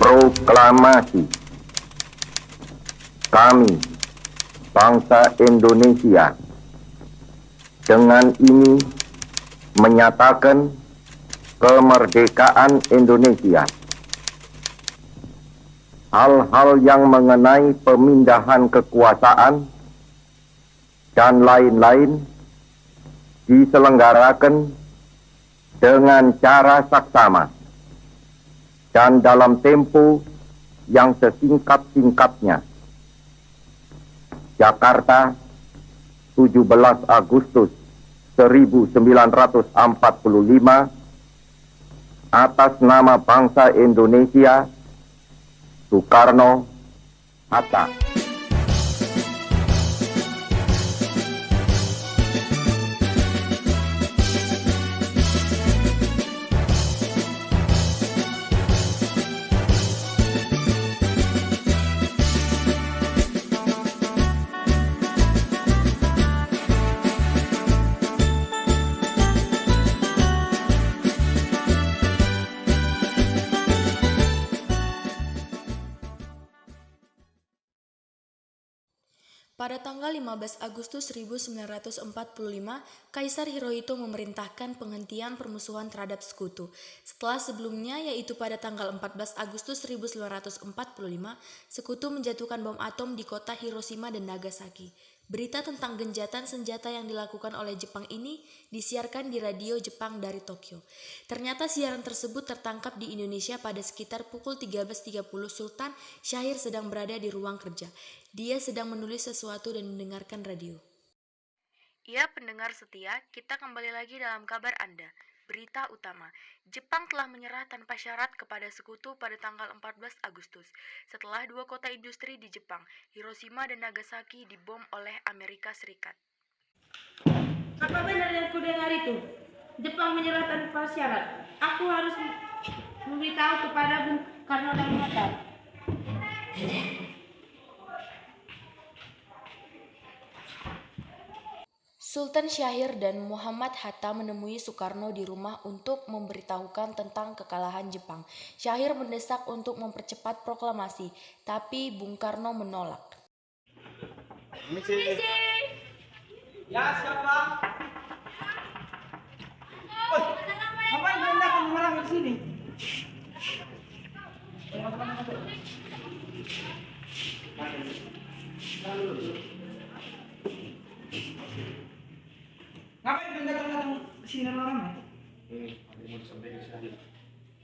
Proklamasi. Kami, bangsa Indonesia, dengan ini menyatakan kemerdekaan Indonesia. Hal-hal yang mengenai pemindahan kekuasaan dan lain-lain diselenggarakan dengan cara saksama dan dalam tempo yang sesingkat-singkatnya. Jakarta, 17 Agustus 1945, atas nama bangsa Indonesia, Soekarno, Hatta. Pada tanggal 15 Agustus 1945, Kaisar Hirohito memerintahkan penghentian permusuhan terhadap sekutu. Setelah sebelumnya, yaitu pada tanggal 14 Agustus 1945, sekutu menjatuhkan bom atom di kota Hiroshima dan Nagasaki. Berita tentang genjatan senjata yang dilakukan oleh Jepang ini disiarkan di radio Jepang dari Tokyo. Ternyata siaran tersebut tertangkap di Indonesia pada sekitar pukul 13.30. Sultan Syahir sedang berada di ruang kerja. Dia sedang menulis sesuatu dan mendengarkan radio. Ya, pendengar setia, kita kembali lagi dalam kabar Anda. Berita utama, Jepang telah menyerah tanpa syarat kepada sekutu pada tanggal 14 Agustus. Setelah dua kota industri di Jepang, Hiroshima dan Nagasaki, dibom oleh Amerika Serikat. Apa benar yang kudengar itu? Jepang menyerah tanpa syarat. Aku harus memberitahu kepada Bung Karno dan Hatta. Sultan Syahir dan Muhammad Hatta menemui Soekarno di rumah untuk memberitahukan tentang kekalahan Jepang. Syahir mendesak untuk mempercepat proklamasi, tapi Bung Karno menolak. Misi. Ya, siapa? Oh, ngapain Anda kamu marah di sini? Ngapain Anda datang ke sini lama? Ini ada yang mau disampaikan saya.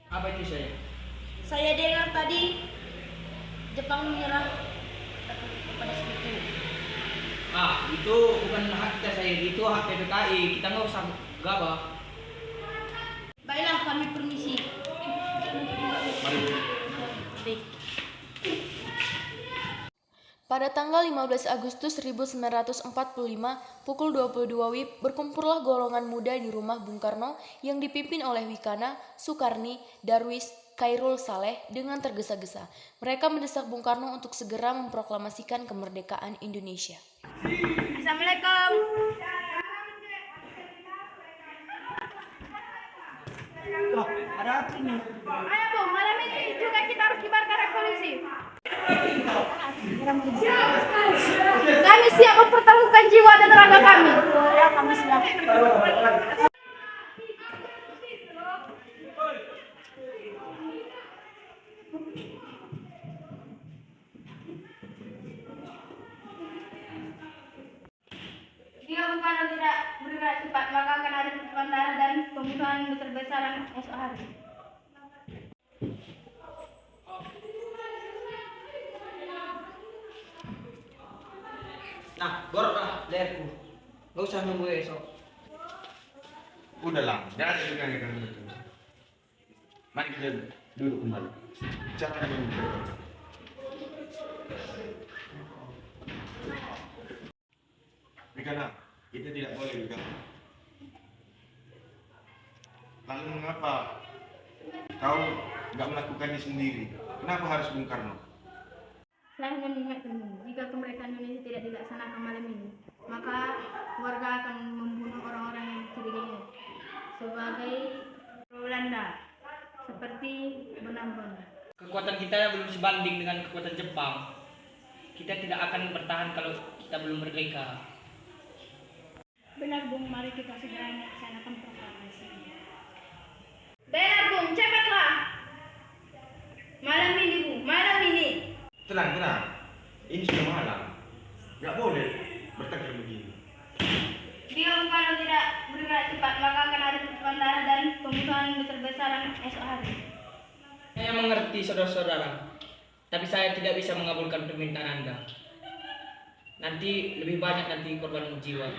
Apa itu saya? Saya dengar tadi Jepang menyerah kepada sekutu. Itu bukan hak kita saya, itu hak PPKI. Kita nggak usah gabah. Baiklah, kami permisi. Mari. Pada tanggal 15 Agustus 1945, pukul 22 WIB, berkumpullah golongan muda di rumah Bung Karno yang dipimpin oleh Wikana, Sukarni, Darwis, Khairul Saleh dengan tergesa-gesa. Mereka mendesak Bung Karno untuk segera memproklamasikan kemerdekaan Indonesia. Assalamualaikum. Loh, ada apa ini? Ayo Bu, malam ini juga kita harus kibarkan revolusi. Kami siap mempertaruhkan jiwa dan raga kami. Ya, kami siap. Jika Bung Karno tidak bergerak cepat, maka akan ada tumpahan darah dan pembunuhan besar-besaran esok hari. Nah, boroklah leherku. Gak usah nunggu esok. Udahlah, jangan pegang itu. Mari kita duduk kembali. Bicarakan dulu. Wikana, kita tidak boleh Wikana. Lalu mengapa kau nggak melakukannya sendiri? Kenapa harus Bung Karno? Saya hanya mengingatkan, jika kemerdekaan Indonesia tidak dilaksanakan malam ini, maka warga akan membunuh orang-orang yang curiganya sebagai Belanda, seperti Bonambon. Kekuatan kita belum sebanding dengan kekuatan Jepang. Kita tidak akan bertahan kalau kita belum merdeka. Benar Bung, mari kita segera melaksanakan proklamasi. Benar Bung, cepatlah. Malam ini Bung, malam ini. Tenang. Ini sudah malam. Nggak boleh bertengkar begini. Jika Bung Karno tidak bergerak cepat, maka akan ada tumpahan darah dan pembunuhan besar-besaran esok hari. Saya mengerti saudara-saudara, tapi saya tidak bisa mengabulkan permintaan Anda. Nanti lebih banyak korban jiwa.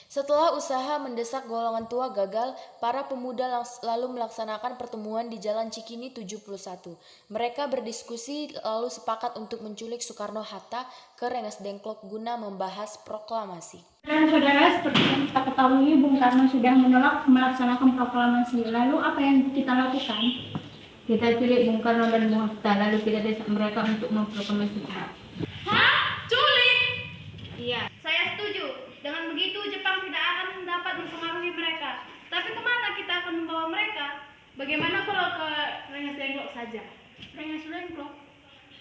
Setelah usaha mendesak golongan tua gagal, para pemuda lalu melaksanakan pertemuan di Jalan Cikini 71. Mereka berdiskusi lalu sepakat untuk menculik Soekarno-Hatta ke Rengas Dengklok guna membahas proklamasi. Saudara-saudara, seperti yang kita ketahui, Bung Karno sudah menolak melaksanakan proklamasi. Lalu apa yang kita lakukan? Kita culik Bung Karno dan Bung Hatta, lalu kita desak mereka untuk memproklamasikan. Hah? Culik? Iya, saya setuju. Dengan begitu Jepang tidak akan dapat mempengaruhi mereka. Tapi kemana kita akan membawa mereka? Bagaimana kalau ke Rengas Dengklok saja? Rengas Dengklok?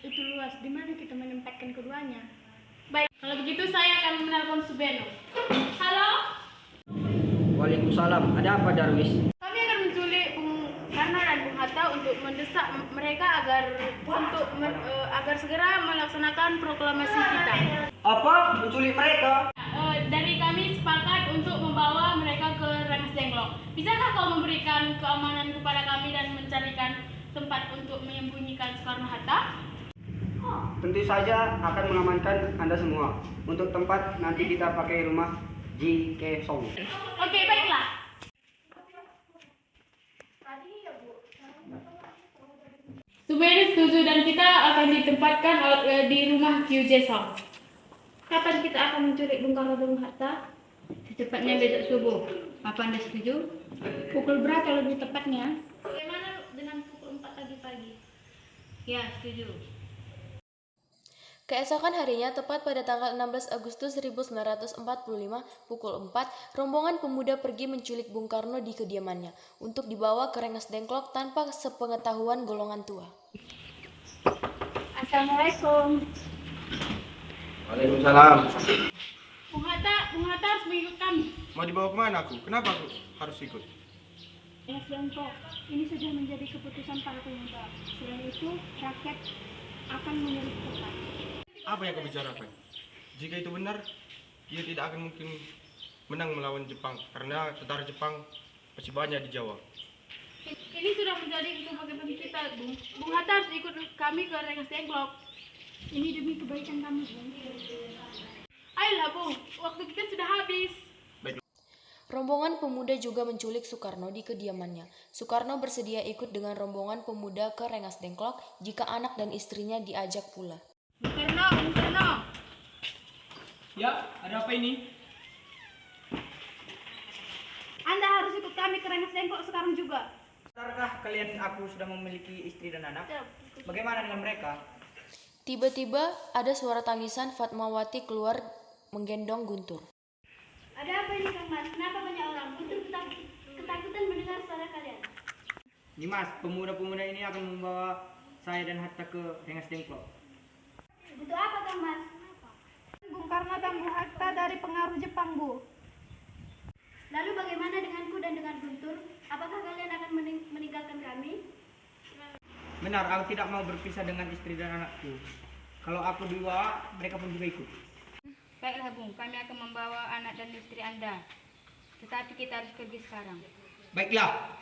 Itu luas, di mana kita menempatkan keduanya? Baik, kalau begitu saya akan menelpon Subeno. Halo? Waalaikumsalam. Ada apa Darwis? Kami akan menculik Bung Karno dan Bung Hatta untuk mendesak mereka agar segera melaksanakan proklamasi kita. Apa? Menculik mereka? Dari kami sepakat untuk membawa mereka ke Rengas Dengklok. Bisakah kau memberikan keamanan kepada kami dan mencarikan tempat untuk menyembunyikan Soekarno-Hatta? Tentu saja akan mengamankan Anda semua. Untuk tempat nanti kita pakai rumah J.K. Song. Oke, baiklah. Subeno setuju dan kita akan ditempatkan di rumah Q.J. Song. Kapan kita akan menculik Bung Karno dan Bung Hatta? Secepatnya besok subuh. Apa Anda setuju? Pukul berapa lebih tepatnya? Bagaimana dengan pukul 4 pagi? Ya, setuju. Keesokan harinya, tepat pada tanggal 16 Agustus 1945, pukul 4, rombongan pemuda pergi menculik Bung Karno di kediamannya untuk dibawa ke Rengas Dengklok tanpa sepengetahuan golongan tua. Assalamualaikum. Waalaikumsalam. Bung Hatta harus mengikut kami. Mau dibawa kemana aku? Kenapa aku harus ikut? Rengas Dengklok, ini sudah menjadi keputusan para pemuda. Selain itu, rakyat akan memilih kita. Apa yang kau bicarakan? Jika itu benar, dia tidak akan mungkin menang melawan Jepang karena tentara Jepang masih banyak di Jawa. Ini sudah menjadi keputusan kita, Bung. Bung Hatta harus ikut kami ke Rengas Dengklok. Ini demi kebaikan kami, Bung. Ayolah, Bung. Waktu kita sudah habis. Rombongan pemuda juga menculik Soekarno di kediamannya. Soekarno bersedia ikut dengan rombongan pemuda ke Rengas Dengklok jika anak dan istrinya diajak pula. Bung Karno. Ya, ada apa ini? Anda harus ikut kami ke Rengas Dengklok sekarang juga. Benarkah kalian aku sudah memiliki istri dan anak? Bagaimana dengan mereka? Tiba-tiba ada suara tangisan Fatmawati keluar menggendong Guntur. Ada apa ini, Kang Mas? Kenapa banyak orang? Guntur ketakutan mendengar suara kalian. Dimas, pemuda-pemuda ini akan membawa saya dan Hatta ke Rengas Dengklok. Butuh apa, Kang Mas? Bung Karno dan Bung Hatta dari pengaruh Jepang, Bu. Lalu bagaimana denganku dan dengan Guntur? Apakah kalian akan meninggalkan kami? Benar, aku tidak mau berpisah dengan istri dan anakku. Kalau aku dibawa, mereka pun juga ikut. Baiklah, Bung. Kami akan membawa anak dan istri Anda. Tetapi kita harus pergi sekarang. Baiklah.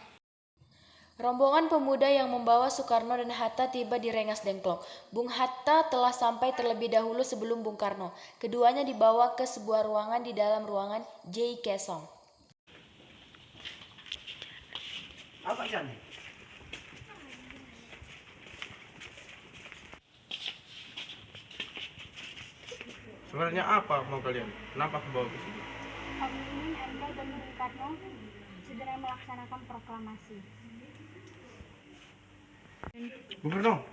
Rombongan pemuda yang membawa Soekarno dan Hatta tiba di Rengas Dengklok. Bung Hatta telah sampai terlebih dahulu sebelum Bung Karno. Keduanya dibawa ke sebuah ruangan di dalam ruangan J.K. Song. Apa ini? Sebenarnya apa mau kalian? Kenapa aku bawa ke sini? Kami ingin Anda dan Bung Karno segera melaksanakan proklamasi. Bung Karno?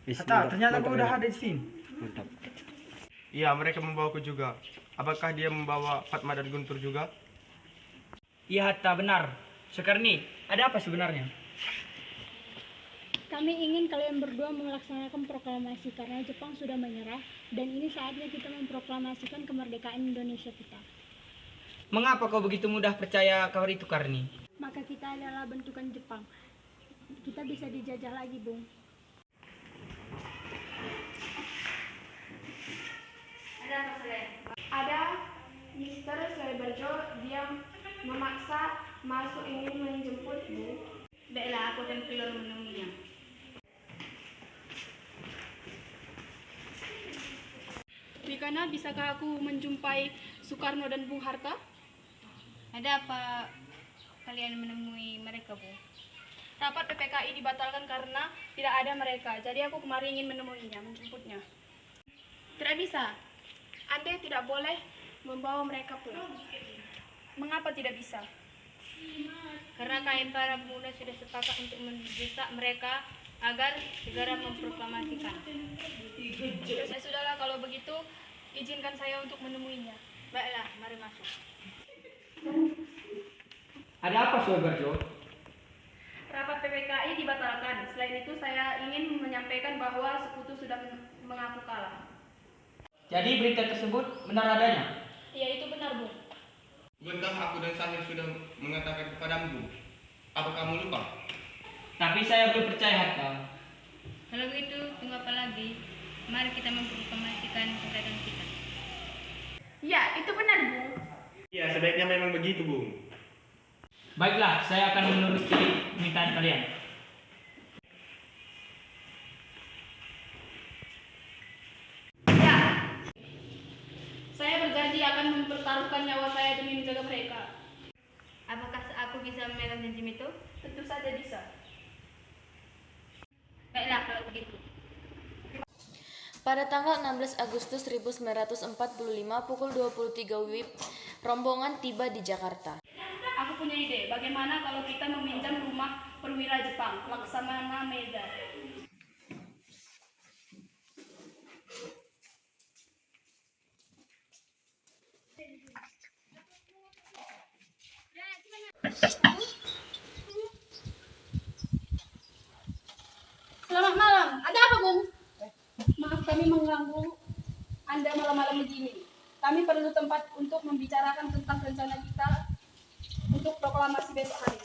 Hatta, ternyata kau udah ada di sini. Mantap. Iya, mereka membawaku juga. Apakah dia membawa Fatma dan Guntur juga? Iya Hatta, benar. Sekarni, ada apa sebenarnya? Kami ingin kalian berdua melaksanakan proklamasi karena Jepang sudah menyerah dan ini saatnya kita memproklamasikan kemerdekaan Indonesia kita. Mengapa kau begitu mudah percaya kabar itu, Karni? Maka kita adalah bentukan Jepang. Kita bisa dijajah lagi, Bung. Ada Mr. Soebarjo, dia memaksa masuk ingin menjemputmu. Baiklah, aku akan keluar menemuinya. Rikana, bisakah aku menjumpai Soekarno dan Bung Hatta? Ada apa kalian menemui mereka, Bu? Rapat PPKI dibatalkan karena tidak ada mereka. Jadi aku kemarin ingin menemuinya, menjemputnya. Tidak bisa. Anda tidak boleh membawa mereka pulang. Mengapa tidak bisa? Karena kalian para pemuda sudah sepakat untuk mendesak mereka agar segera memproklamasikan. Ya sudahlah, kalau begitu izinkan saya untuk menemuinya. Baiklah, mari masuk. Ada apa, Soebarjo? Rapat PPKI dibatalkan. Selain itu saya ingin menyampaikan bahwa Sekutu sudah mengaku kalah. Jadi berita tersebut benar adanya? Ya, itu benar, Bung. Bukankah aku dan Sahir sudah mengatakan kepadamu, Bu? Apa kamu lupa? Tapi saya belum percaya, Hatta. Kalau begitu, tunggu apa lagi? Mari kita memproklamasikan kemerdekaan kita. Ya, itu benar, Bung. Iya, sebaiknya memang begitu, Bu. Baiklah, saya akan menuruti permintaan kalian. Ya. Saya berjanji akan mempertaruhkan nyawa saya demi menjaga mereka. Apakah aku bisa memegang janji itu? Tentu saja bisa. Baiklah, kalau begitu. Pada tanggal 16 Agustus 1945 pukul 23 WIB, rombongan tiba di Jakarta. Aku punya ide, bagaimana kalau kita meminjam rumah perwira Jepang, Laksamana Maeda. Selamat malam, ada apa, Bung? Maaf kami mengganggu Anda malam-malam begini. Kami perlu tempat untuk membicarakan tentang rencana kita untuk proklamasi besok hari.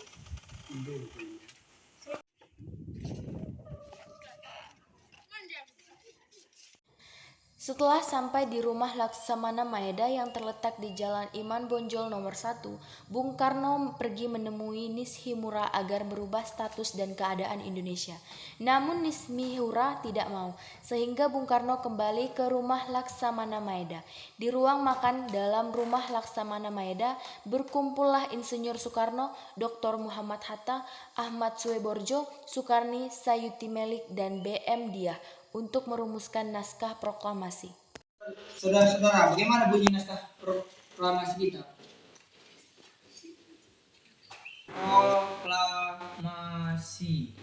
Setelah sampai di rumah Laksamana Maeda yang terletak di Jalan Iman Bonjol nomor 1, Bung Karno pergi menemui Nishimura agar merubah status dan keadaan Indonesia. Namun Nishimura tidak mau, sehingga Bung Karno kembali ke rumah Laksamana Maeda. Di ruang makan dalam rumah Laksamana Maeda, berkumpullah Insinyur Soekarno, Dr. Muhammad Hatta, Ahmad Soebarjo, Soekarni, Sayuti Melik, dan B.M. Diah untuk merumuskan naskah proklamasi. Saudara-saudara, bagaimana bunyi naskah proklamasi kita? Proklamasi.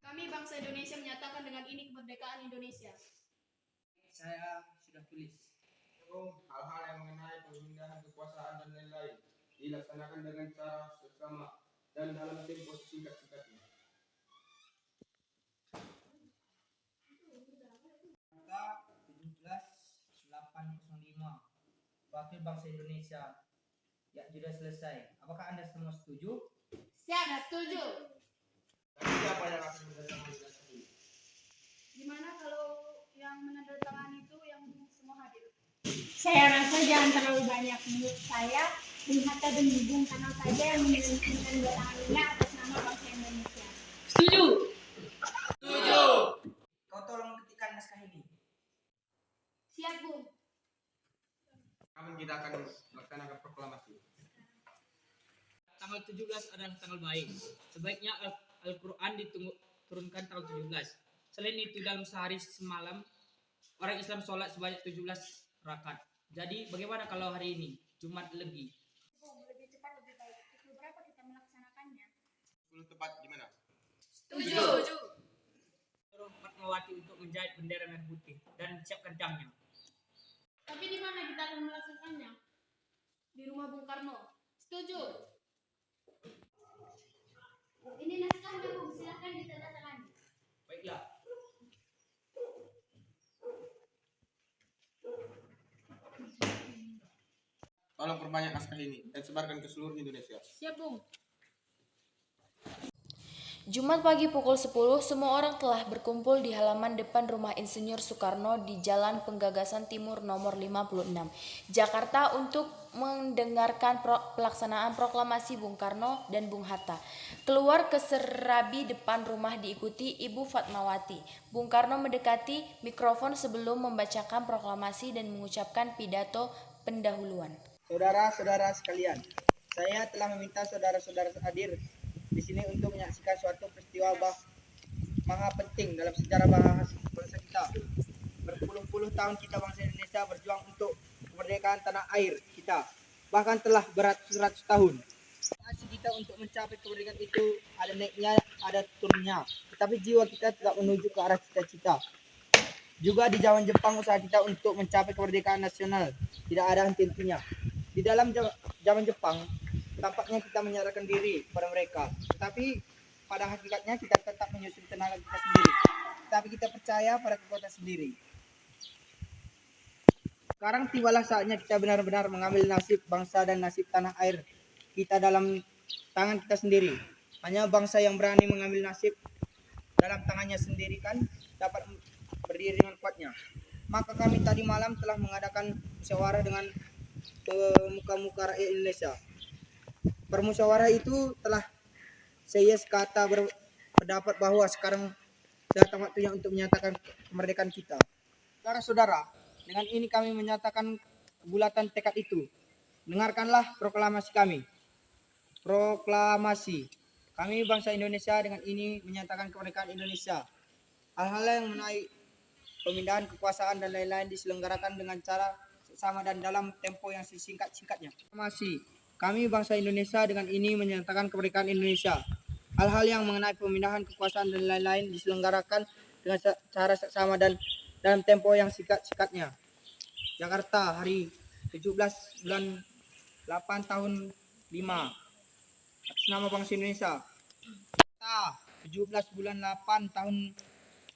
Kami bangsa Indonesia menyatakan dengan ini kemerdekaan Indonesia. Saya sudah tulis. Hal-hal yang mengenai pemindahan kekuasaan dan lain-lain dilaksanakan dengan cara seksama dan dalam tempo singkat-singkatnya. Angka 17805 Wakil Bangsa Indonesia ya sudah selesai. Apakah Anda semua setuju? Siap, setuju. Dan siapa yang akan menandatangani? Gimana kalau yang menandatangani itu yang semua hadir? Saya rasa jangan terlalu banyak. Menurut saya, Bung Hatta dan Bung Karno saja yang menandatangani atas nama bangsa Indonesia. Setuju. Kau tolong ketikkan naskah ini. Siap, Bung. Kapan kita akan melaksanakan proklamasi? Tanggal 17 adalah tanggal baik. Sebaiknya Al-Quran diturunkan tanggal 17. Selain itu dalam sehari semalam orang Islam sholat sebanyak 17 rakaat. Jadi bagaimana kalau hari ini Jumat Legi? Lebih cepat lebih baik. Pukul berapa kita melaksanakannya? 10 tepat di mana? Setuju. Suruh Fatmawati untuk menjahit bendera merah putih dan siapkan jamnya. Tapi di mana kita akan melaksanakannya? Di rumah Bung Karno. Setuju. Ini naskah ini dan sebarkan ke seluruh Indonesia. Siap, Bung. Jumat pagi pukul 10, semua orang telah berkumpul di halaman depan rumah Insinyur Soekarno di Jalan Penggagasan Timur nomor 56, Jakarta untuk mendengarkan pelaksanaan proklamasi Bung Karno dan Bung Hatta. Keluar ke serabi depan rumah diikuti Ibu Fatmawati. Bung Karno mendekati mikrofon sebelum membacakan proklamasi dan mengucapkan pidato pendahuluan. Saudara-saudara sekalian, saya telah meminta saudara-saudara hadir di sini untuk menyaksikan suatu peristiwa maha penting dalam sejarah bangsa kita. Berpuluh-puluh tahun kita bangsa Indonesia berjuang untuk kemerdekaan tanah air kita. Bahkan telah beratus-ratus tahun. Aksi kita untuk mencapai kemerdekaan itu ada naiknya, ada turunnya. Tetapi jiwa kita tetap menuju ke arah cita-cita. Juga di zaman Jepang usaha kita untuk mencapai kemerdekaan nasional tidak ada henti-hentinya. Di dalam zaman Jepang tampaknya kita menyerahkan diri pada mereka, tetapi pada hakikatnya kita tetap menyusun tenaga kita sendiri. Tapi kita percaya pada kekuatan sendiri. Sekarang tibalah saatnya kita benar-benar mengambil nasib bangsa dan nasib tanah air kita dalam tangan kita sendiri. Hanya bangsa yang berani mengambil nasib dalam tangannya sendiri kan dapat berdiri dengan kuatnya. Maka kami tadi malam telah mengadakan musyawarah dengan pemuka-muka rakyat Indonesia. Permusyawarah itu telah saya sekata berpendapat bahwa sekarang datang waktunya untuk menyatakan kemerdekaan kita. Saudara-saudara, dengan ini kami menyatakan kebulatan tekad itu. Dengarkanlah proklamasi kami. Proklamasi. Kami bangsa Indonesia dengan ini menyatakan kemerdekaan Indonesia. Hal-hal yang menaik pemindahan kekuasaan dan lain-lain diselenggarakan dengan cara sama dan dalam tempo yang sesingkat-singkatnya. Proklamasi. Kami bangsa Indonesia dengan ini menyatakan kemerdekaan Indonesia. Hal-hal yang mengenai pemindahan kekuasaan dan lain-lain diselenggarakan dengan cara seksama dan dalam tempo yang singkat-singkatnya. Jakarta, hari 17 bulan 8 tahun 5. Atas nama bangsa Indonesia. Jakarta, 17 bulan 8 tahun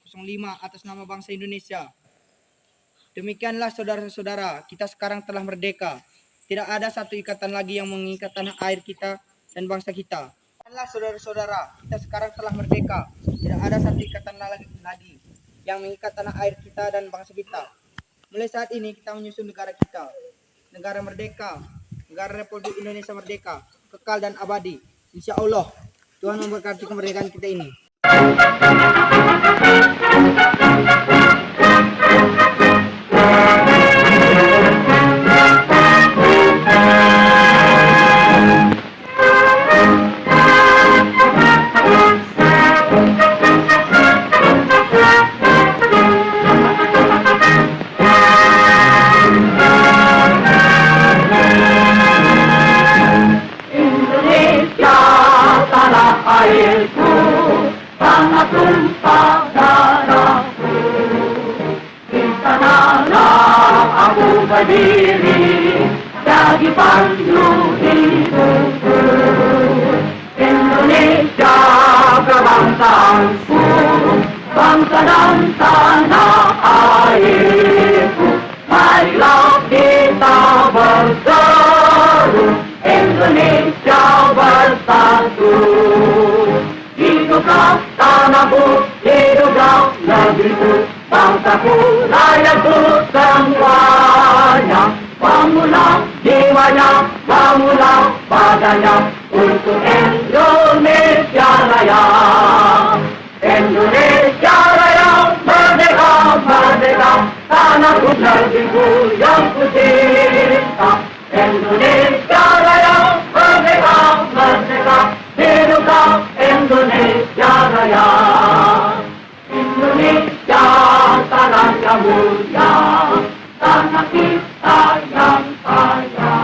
05 atas nama bangsa Indonesia. Demikianlah saudara-saudara, kita sekarang telah merdeka. Tidak ada satu ikatan lagi yang mengikat tanah air kita dan bangsa kita. Demikianlah saudara-saudara, kita sekarang telah merdeka. Tidak ada satu ikatan lagi yang mengikat tanah air kita dan bangsa kita. Mulai saat ini kita menyusun negara kita. Negara merdeka, negara Republik Indonesia merdeka, kekal dan abadi. Insya Allah, Tuhan memberkati kemerdekaan kita ini. Berdiri jadi pandu hidupku, Indonesia kebangsaanku, bangsa dan tanah airku. Marilah kita berseru, Indonesia bersatu. Hiduplah tanahku, hiduplah negeriku, bangsaku, rakyatku semuanya. Bangunlah jiwanya, bangunlah badannya untuk Indonesia Raya. Indonesia Raya, merdeka, merdeka, tanahku negeriku yang ku cinta. Indonesia Raya, merdeka, merdeka, hiduplah Indonesia Raya. Indonesia tanah yang mulia, tanah kita yang kaya.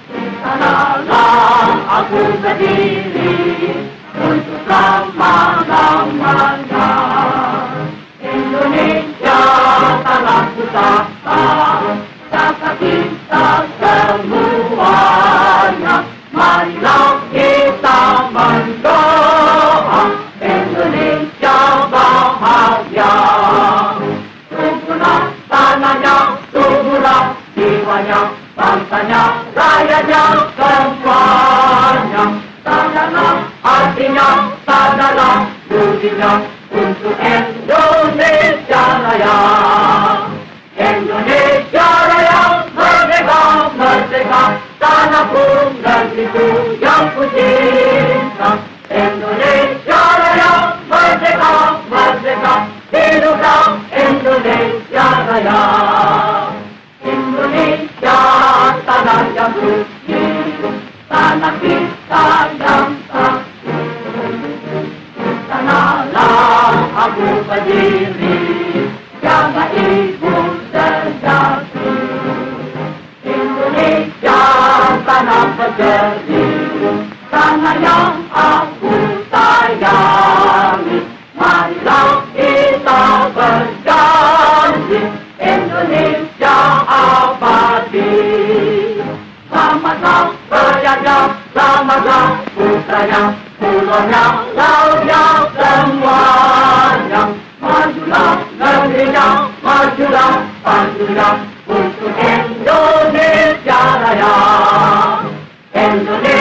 Di sanalah aku berdiri untuk selama-lamanya. Indonesia tanah pusaka, jasa kita semuanya. Marilah kita mendoa Indonesia bahagia. Suburlah tanahnya, suburlah jiwanya, bangsanya, rakyat rakyatnya semuanya. Sadarlah artinya, sadarlah budinya untuk Indonesia Raya. Indonesia Raya merdeka, merdeka, tanahku negeriku yang ku cinta. Indonesia Raya merdeka, merdeka, hiduplah Indonesia Raya. Indonesia tanah yang suci, tanah kita yang satu. Sanalah aku berdiri, jaga ibu sejati. Indonesia tanah berjeri, tanah yang aku sayangi. Marilah kita berjanji, Indonesia abadi. Selamatlah rakyatnya, selamatlah putranya, pulaunya, lautnya, semuanya. Majulah negerinya, majulah pajunya untuk Indonesia Raya. Indonesia